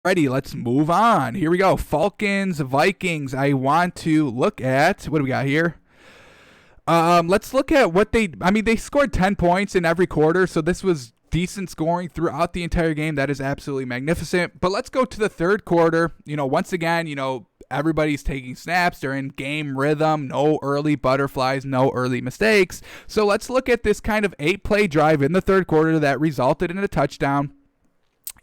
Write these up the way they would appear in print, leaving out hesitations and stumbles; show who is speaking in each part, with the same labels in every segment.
Speaker 1: Ready, let's move on. Here we go. Falcons, Vikings. I want to look at what do we got here? Let's look at what they scored 10 points in every quarter, so this was decent scoring throughout the entire game. That is absolutely magnificent. But let's go to the third quarter. Once again, everybody's taking snaps. They're in game rhythm. No early butterflies, no early mistakes. So let's look at this kind of 8-play drive in the third quarter that resulted in a touchdown,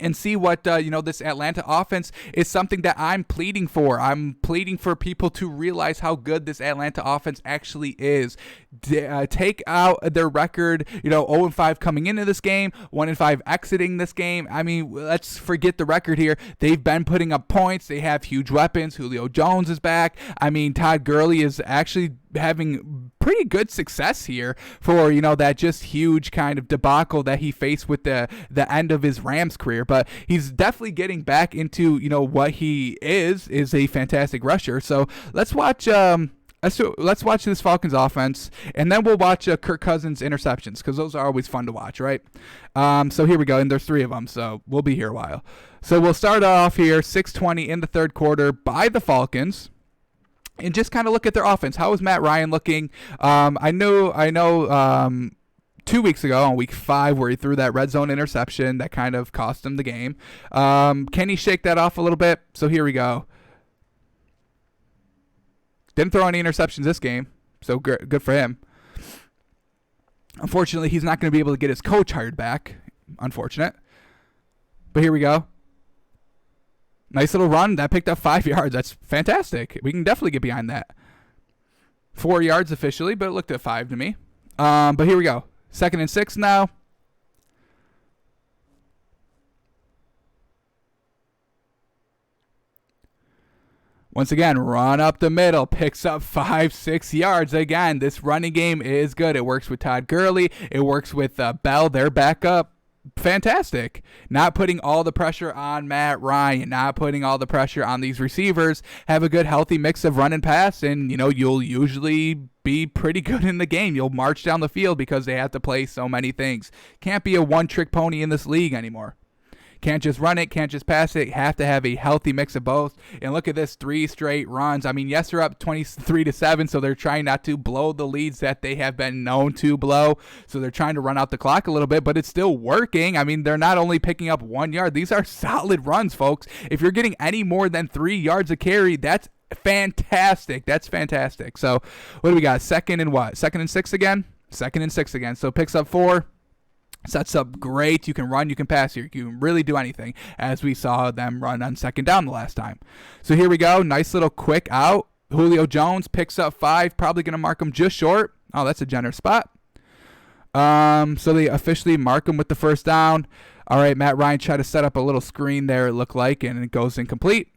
Speaker 1: and see what this Atlanta offense is something that I'm pleading for. I'm pleading for people to realize how good this Atlanta offense actually is. Take out their record, 0-5 coming into this game, 1-5 exiting this game. I mean, let's forget the record here. They've been putting up points. They have huge weapons. Julio Jones is back. I mean, Todd Gurley is actually having pretty good success here for that just huge kind of debacle that he faced with the end of his Rams career. But he's definitely getting back into what he is a fantastic rusher. So let's watch this Falcons offense, and then we'll watch Kirk Cousins interceptions, because those are always fun to watch, right? So here we go, and there's 3 of them, so we'll be here a while. So we'll start off here, 6:20 in the third quarter by the Falcons. And just kind of look at their offense. How is Matt Ryan looking? I know. 2 weeks ago, on week 5, where he threw that red zone interception that kind of cost him the game. Can he shake that off a little bit? So here we go. Didn't throw any interceptions this game, so good for him. Unfortunately, he's not going to be able to get his coach hired back. Unfortunate. But here we go. Nice little run. That picked up 5 yards. That's fantastic. We can definitely get behind that. 4 yards officially, but it looked at 5 to me. But here we go. 2nd and 6 now. Once again, run up the middle. Picks up 5-6 yards. Again, this running game is good. It works with Todd Gurley. It works with Bell, their backup. Fantastic. Not putting all the pressure on Matt Ryan, not putting all the pressure on these receivers. Have a good healthy mix of run and pass, and you'll usually be pretty good in the game. You'll march down the field because they have to play so many things. Can't be a one-trick pony in this league anymore. Can't just run it, can't just pass it. Have to have a healthy mix of both. And look at this, 3 straight runs. I mean, yes, they're up 23-7, so they're trying not to blow the leads that they have been known to blow. So they're trying to run out the clock a little bit, but it's still working. I mean, they're not only picking up 1 yard. These are solid runs, folks. If you're getting any more than 3 yards a carry, that's fantastic. That's fantastic. So what do we got? 2nd and what? 2nd and 6 again? 2nd and 6 again. So picks up 4. Sets up great. You can run, you can pass here. You can really do anything, as we saw them run on 2nd down the last time. So here we go. Nice little quick out. Julio Jones picks up 5. Probably going to mark him just short. Oh, that's a generous spot. So they officially mark him with the 1st down. All right, Matt Ryan tried to set up a little screen there, it looked like, and it goes incomplete.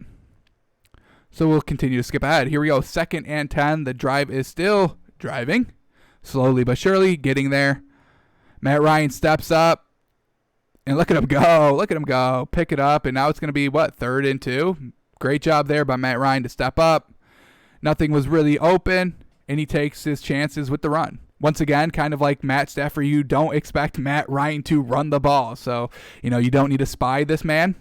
Speaker 1: So we'll continue to skip ahead. Here we go. 2nd and 10. The drive is still driving. Slowly but surely getting there. Matt Ryan steps up, and look at him go. Look at him go. Pick it up, and now it's going to be, 3rd and 2. Great job there by Matt Ryan to step up. Nothing was really open, and he takes his chances with the run. Once again, kind of like Matt Stafford, you don't expect Matt Ryan to run the ball. So, you don't need to spy this man.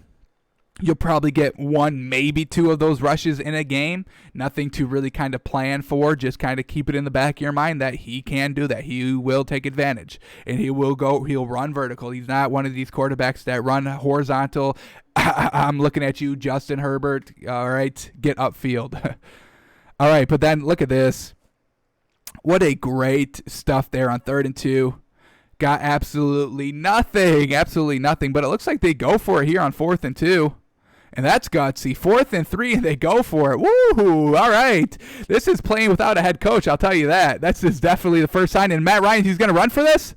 Speaker 1: You'll probably get 1, maybe 2 of those rushes in a game. Nothing to really kind of plan for. Just kind of keep it in the back of your mind that he can do that. He will take advantage. And he'll run vertical. He's not one of these quarterbacks that run horizontal. I'm looking at you, Justin Herbert. All right, get upfield. All right, but then look at this. What a great stuff there on 3rd and 2. Got absolutely nothing. Absolutely nothing. But it looks like they go for it here on 4th and 2. And that's gutsy. 4th and 3, and they go for it. Woo! All right. This is playing without a head coach, I'll tell you that. That's just definitely the first sign. And Matt Ryan, he's going to run for this?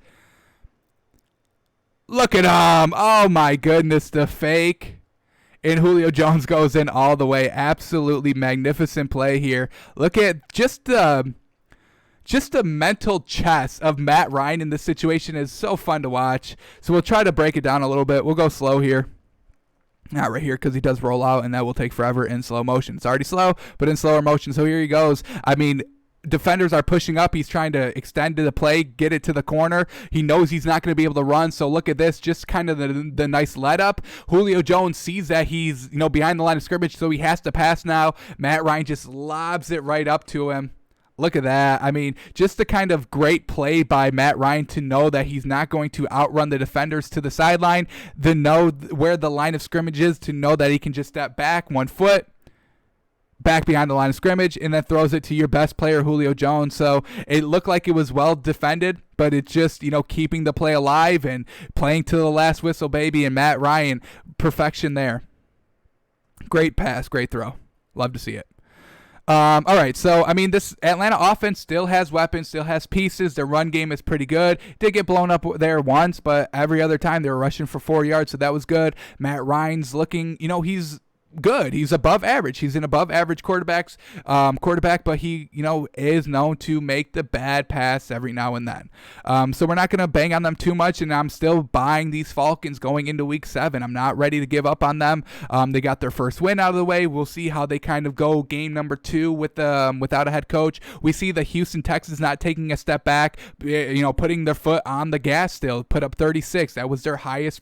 Speaker 1: Look at him. Oh, my goodness. The fake. And Julio Jones goes in all the way. Absolutely magnificent play here. Look at just the mental chess of Matt Ryan in this situation is so fun to watch. So we'll try to break it down a little bit. We'll go slow here. Not right here, because he does roll out, and that will take forever in slow motion. It's already slow, but in slower motion. So here he goes. I mean, defenders are pushing up. He's trying to extend to the play, get it to the corner. He knows he's not going to be able to run. So look at this, just kind of the nice let up. Julio Jones sees that he's behind the line of scrimmage, so he has to pass now. Matt Ryan just lobs it right up to him. Look at that. I mean, just the kind of great play by Matt Ryan to know that he's not going to outrun the defenders to the sideline, to know where the line of scrimmage is, to know that he can just step back 1 foot, back behind the line of scrimmage, and then throws it to your best player, Julio Jones. So it looked like it was well defended, but it's just, keeping the play alive and playing to the last whistle, baby. And Matt Ryan, perfection there. Great pass, great throw. Love to see it. All right, so, I mean, this Atlanta offense still has weapons, still has pieces. Their run game is pretty good. Did get blown up there once, but every other time they were rushing for 4 yards, so that was good. Matt Ryan's looking, he's good. He's above average. He's an above average quarterback, but he, is known to make the bad pass every now and then. So we're not going to bang on them too much, and I'm still buying these Falcons going into week 7. I'm not ready to give up on them. They got their first win out of the way. We'll see how they kind of go game number 2 with without a head coach. We see the Houston Texans not taking a step back, putting their foot on the gas still, put up 36. That was their highest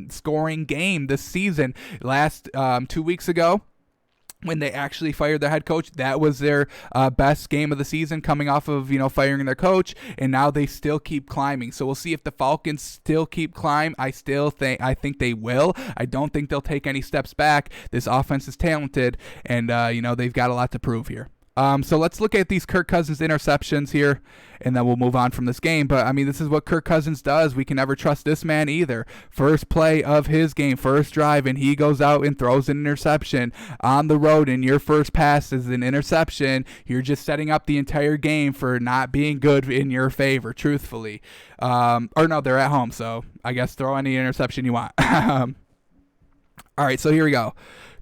Speaker 1: scoring game this season. Last 2 weeks ago, when they actually fired their head coach, that was their best game of the season, coming off of firing their coach, and now they still keep climbing. So we'll see if the Falcons still keep climbing. I think they will. I don't think they'll take any steps back. This offense is talented, and they've got a lot to prove here. So let's look at these Kirk Cousins interceptions here, and then we'll move on from this game. But, I mean, this is what Kirk Cousins does. We can never trust this man either. First play of his game, first drive, and he goes out and throws an interception on the road, and your first pass is an interception. You're just setting up the entire game for not being good in your favor, truthfully. Or no, they're at home, so I guess throw any interception you want. All right, so here we go.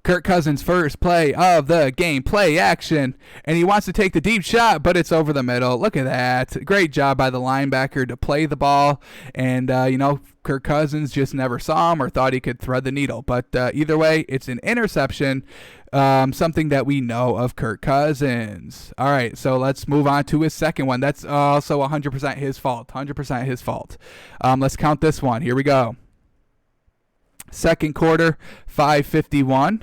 Speaker 1: Kirk Cousins' first play of the game, play action, and he wants to take the deep shot, but it's over the middle. Look at that. Great job by the linebacker to play the ball, and, Kirk Cousins just never saw him or thought he could thread the needle. But either way, it's an interception, something that we know of Kirk Cousins. All right, so let's move on to his second one. That's also 100% his fault, 100% his fault. Let's count this one. Here we go. Second quarter, 5:51.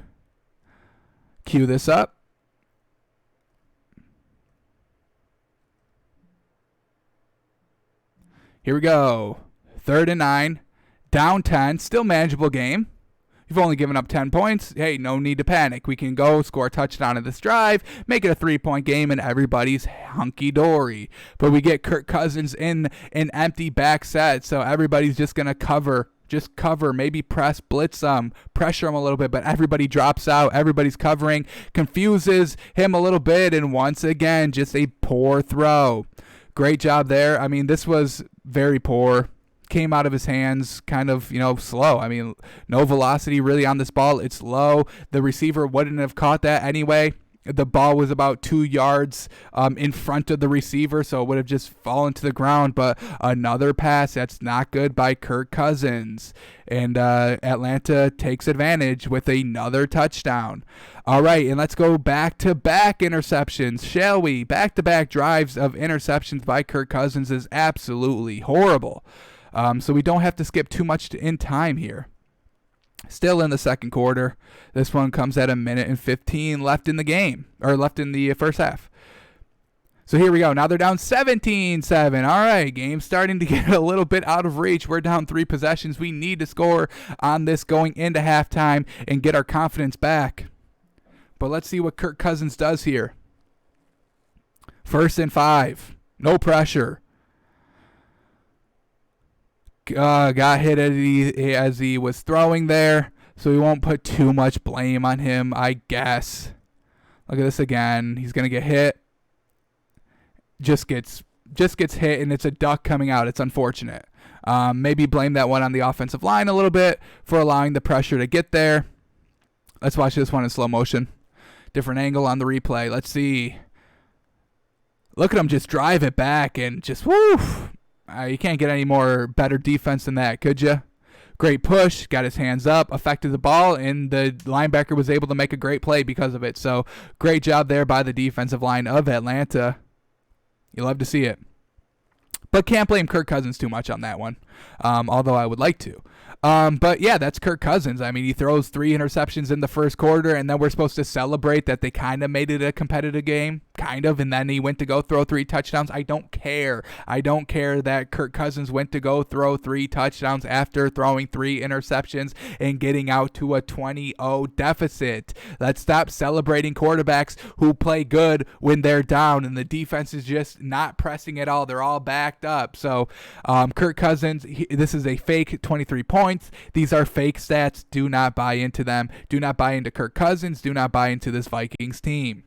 Speaker 1: Cue this up. Here we go. 3rd and 9, down 10, still manageable game. You've only given up 10 points. Hey, no need to panic. We can go score a touchdown in this drive, make it a 3-point game, and everybody's hunky-dory. But we get Kirk Cousins in an empty back set, so everybody's just going to cover. Just cover, maybe press, blitz pressure him a little bit, but everybody drops out. Everybody's covering, confuses him a little bit, and once again, just a poor throw. Great job there. I mean, this was very poor. Came out of his hands kind of, slow. I mean, no velocity really on this ball. It's low. The receiver wouldn't have caught that anyway. The ball was about 2 yards in front of the receiver, so it would have just fallen to the ground. But another pass that's not good by Kirk Cousins. And Atlanta takes advantage with another touchdown. All right, and let's go back-to-back interceptions, shall we? Back-to-back drives of interceptions by Kirk Cousins is absolutely horrible. So we don't have to skip too much in time here. Still in the second quarter. This one comes at 1:15 left in the game, or left in the first half. So here we go. Now they're down 17-7. All right, game's starting to get a little bit out of reach. We're down 3 possessions. We need to score on this going into halftime and get our confidence back. But let's see what Kirk Cousins does here. 1st and 5. No pressure. Got hit as he was throwing there, so we won't put too much blame on him, I guess. Look at this again. He's going to get hit. Just gets hit, and it's a duck coming out. It's unfortunate. Maybe blame that one on the offensive line a little bit for allowing the pressure to get there. Let's watch this one in slow motion. Different angle on the replay. Let's see. Look at him just drive it back and just, whoo. You can't get any more better defense than that, could you? Great push, got his hands up, affected the ball, and the linebacker was able to make a great play because of it. So great job there by the defensive line of Atlanta. You love to see it. But can't blame Kirk Cousins too much on that one, although I would like to. But yeah, that's Kirk Cousins. I mean, he throws 3 interceptions in the first quarter, and then we're supposed to celebrate that they kind of made it a competitive game, kind of, and then he went to go throw 3 touchdowns. I don't care. I don't care that Kirk Cousins went to go throw 3 touchdowns after throwing 3 interceptions and getting out to a 20-0 deficit. Let's stop celebrating quarterbacks who play good when they're down and the defense is just not pressing at all. They're all backed up. So Kirk Cousins, this is a fake 23 points. These are fake stats. Do not buy into them. Do not buy into Kirk Cousins. Do not buy into this Vikings team.